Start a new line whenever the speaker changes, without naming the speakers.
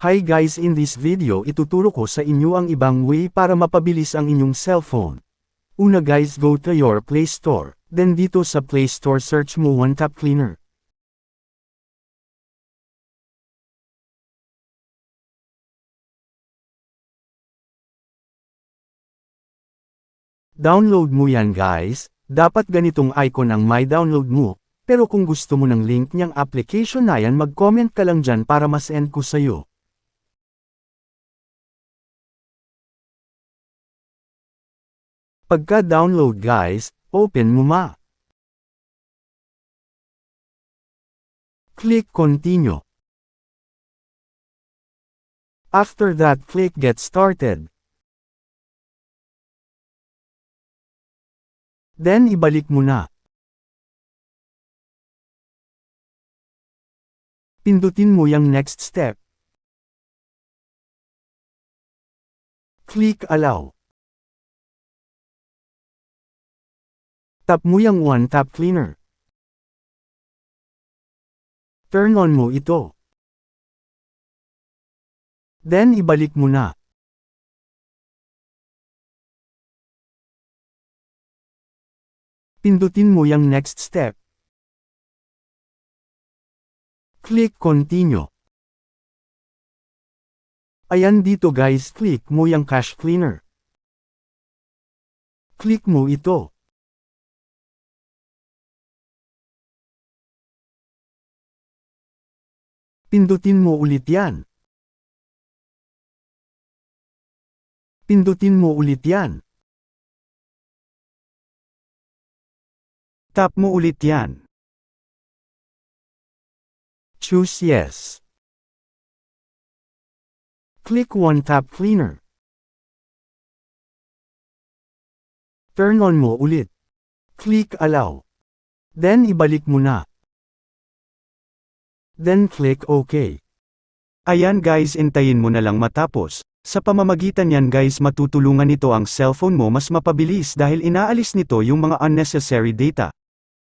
Hi guys, in this video ituturo ko sa inyo ang ibang way para mapabilis ang inyong cellphone. Una guys, go to your Play Store, then dito sa Play Store search mo One Tap Cleaner. Download mo yan guys, dapat ganitong icon ang may download mo, pero kung gusto mo ng link niyang application na yan mag-comment ka lang dyan para mas-send ko sa'yo. Pagka-download guys, open mo ma. Click Continue. After that click Get Started. Then ibalik mo na. Pindutin mo yung next step. Click Allow. Tap mo yung One Tap Cleaner. Turn on mo ito. Then ibalik mo na. Pindutin mo yung next step. Click Continue. Ayan dito guys, click mo yung Cache Cleaner. Click mo ito. Pindutin mo ulit yan. Pindutin mo ulit yan.
Tap mo ulit yan.
Choose Yes. Click One Tap Cleaner. Turn on mo ulit. Click Allow. Then ibalik mo na. Then click OK.
Ayan guys, intayin mo na lang matapos. Sa pamamagitan yan guys, matutulungan nito ang cellphone mo mas mapabilis dahil inaalis nito yung mga unnecessary data.